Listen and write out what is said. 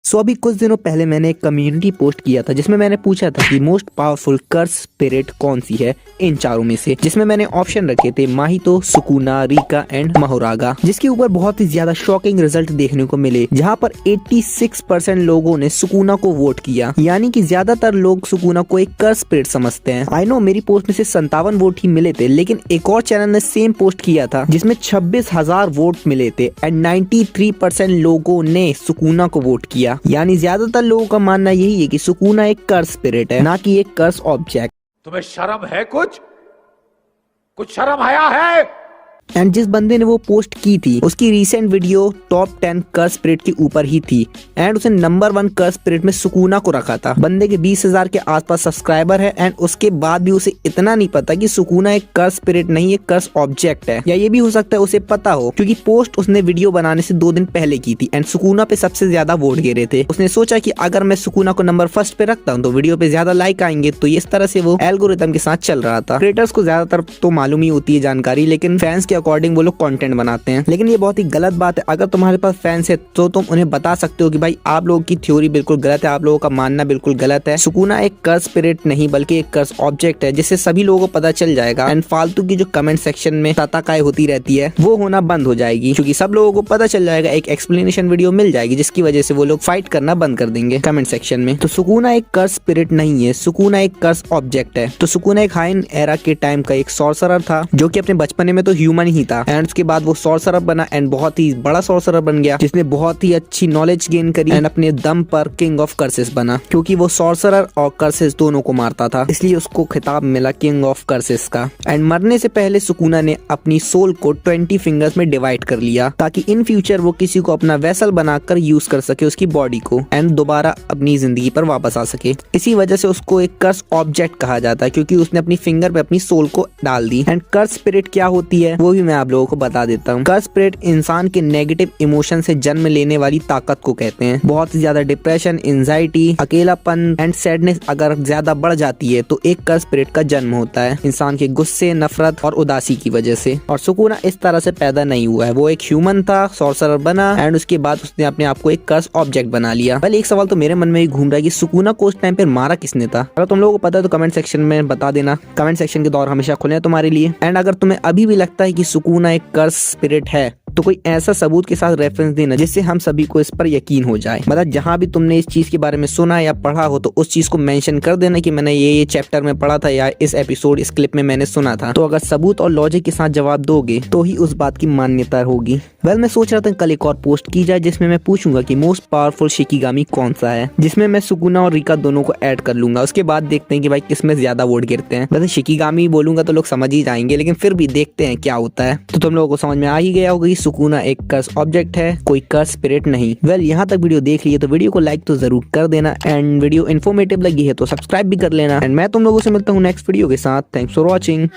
अभी कुछ दिनों पहले मैंने एक कम्युनिटी पोस्ट किया था जिसमें मैंने पूछा था कि मोस्ट पावरफुल कर्स स्पिरिट कौन सी है इन चारों में से, जिसमें मैंने ऑप्शन रखे थे माहितो, सुकुना, रिका एंड महोरागा, जिसके ऊपर बहुत ही ज्यादा शॉकिंग रिजल्ट देखने को मिले, जहां पर 86% लोगों ने सुकुना को वोट किया, यानी कि ज्यादातर लोग सुकुना को एक कर्स स्पिरिट समझते हैं। आई नो मेरी पोस्ट में से 57 वोट ही मिले थे, लेकिन एक और चैनल ने सेम पोस्ट किया था जिसमें 26,000 वोट मिले थे एंड 93% लोगों ने सुकुना को वोट किया। यानी ज्यादातर लोगों का मानना यही है कि सुकुना एक कर्स स्पिरिट है, ना कि एक कर्स ऑब्जेक्ट। तुम्हें शर्म है? कुछ शर्म आया है? एंड जिस बंदे ने वो पोस्ट की थी उसकी रीसेंट वीडियो टॉप 10 कर्स स्पिरिट के ऊपर ही थी एंड उसने नंबर 1 कर्स स्पिरिट में सुकुना को रखा था। बंदे के 20,000 के आसपास सब्सक्राइबर है एंड उसके बाद भी उसे इतना नहीं पता कि सुकुना एक कर्स स्पिरिट नहीं, एक कर्स ऑब्जेक्ट है। या ये भी हो सकता है उसे पता हो, क्योंकि पोस्ट उसने वीडियो बनाने से 2 दिन पहले की थी एंड सुकुना पे सबसे ज्यादा वोट गिरे थे। उसने सोचा कि अगर मैं सुकुना को नंबर 1 पे रखता हूँ तो वीडियो पे ज्यादा लाइक आएंगे, तो इस तरह से वो एल्गोरिथम के साथ चल रहा था। क्रिएटर्स को ज्यादातर तो मालूम ही होती है जानकारी, लेकिन फैंस के अकॉर्डिंग वो लोग कंटेंट बनाते हैं। लेकिन ये बहुत ही गलत बात है। अगर तुम्हारे पास फैंस है तो तुम उन्हें बता सकते हो कि भाई आप लोगों की थ्योरी बिल्कुल गलत है, आप लोगों का मानना बिल्कुल गलत है। सुकुना एक कर्स स्पिरिट नहीं बल्कि एक कर्स ऑब्जेक्ट है, जिससे सभी लोगों को पता चल जाएगा एंड फालतू की जो कमेंट सेक्शन में ताताकाई होती रहती है वो होना बंद हो जाएगी, क्योंकि सब लोगों को पता चल जाएगा। एक एक्सप्लेनेशन वीडियो मिल जाएगी जिसकी वजह से वो लोग फाइट करना बंद कर देंगे कमेंट सेक्शन में। तो सुकुना एक कर्स स्पिरिट नहीं है, सुकुना एक कर्स ऑब्जेक्ट है। तो सुकुना एक हाइन एरा के टाइम का एक सॉर्सरर था जो कि अपने बचपने में तो ह्यूमन ही था एंड उसके बाद वो सॉर्सरर बना एंड बहुत ही बड़ा सॉर्सरर बन गया, जिसने बहुत ही अच्छी नॉलेज गेन करी एंड अपने दम पर किंग ऑफ कर्सेस बना, क्योंकि वो सॉर्सरर और कर्सेस दोनों को मारता था, इसलिए उसको खिताब मिला किंग ऑफ कर्सेस का। एंड मरने से पहले सुकुना ने अपनी सोल को 20 फिंगर्स में डिवाइड कर लिया ताकि इन फ्यूचर वो किसी को अपना वेसल बनाकर यूज कर सके उसकी बॉडी को एंड दोबारा अपनी जिंदगी पर वापस आ सके। इसी वजह से उसको एक कर्स ऑब्जेक्ट कहा जाता है, क्योंकि उसने अपनी फिंगर पे अपनी सोल को डाल दी। एंड कर्स स्पिरिट क्या होती है वो भी मैं आप लोगों को बता देता हूँ। कर्स स्पिरिट इंसान के नेगेटिव इमोशन से जन्म लेने वाली ताकत को कहते हैं। बहुत ही ज्यादा डिप्रेशन, एंजाइटी, अकेलापन एंड सैडनेस अगर ज्यादा बढ़ जाती है तो एक कर्स स्पिरिट का जन्म होता है, इंसान के गुस्से, नफरत और उदासी की वजह से। और सुकुना इस तरह से पैदा नहीं हुआ है, वो एक ह्यूमन था, सॉर्सरर बना एंड उसके बाद उसने अपने आप को एक कर्स ऑब्जेक्ट बना लिया। पहले एक सवाल तो मेरे मन में ही घूम रहा है कि सुकुना को उस टाइम पर मारा किसने था। अगर तुम लोगों को पता है तो कमेंट सेक्शन में बता देना। कमेंट सेक्शन के दौर हमेशा खुले हैं तुम्हारे लिए। एंड अगर तुम्हें अभी भी लगता है कि सुकुना एक कर्स स्पिरिट है तो कोई ऐसा सबूत के साथ रेफरेंस देना जिससे हम सभी को इस पर यकीन हो जाए। मतलब जहां भी तुमने इस चीज के बारे में सुना या पढ़ा हो तो उस चीज को मेंशन कर देना कि मैंने ये चैप्टर में पढ़ा था या इस एपिसोड, इस क्लिप में मैंने सुना था। तो अगर सबूत और लॉजिक के साथ जवाब दोगे तो ही उस बात की मान्यता होगी। मैं सोच रहा था कल एक और पोस्ट की जाए जिसमें मैं पूछूंगा कि मोस्ट पावरफुल शिकिगामी कौन सा है, जिसमें मैं सुकुना और रिका दोनों को ऐड कर लूंगा। उसके बाद देखते हैं कि भाई किसमें ज्यादा वोट गिरते हैं। वैसे शिकिगामी बोलूंगा तो लोग समझ ही जाएंगे, लेकिन फिर भी देखते हैं क्या होता है। तो तुम लोगों को समझ में आ ही गया होगा कि सुकुना एक कर्स ऑब्जेक्ट है, कोई कर्स स्पिरिट नहीं। यहाँ तक वीडियो देख लिए तो वीडियो को लाइक तो जरूर कर देना एंड वीडियो इन्फॉर्मेटिव लगी है तो सब्सक्राइब भी कर लेना। एंड मैं तुम लोगों से मिलता हूँ नेक्स्ट वीडियो के साथ। Thanks for watching.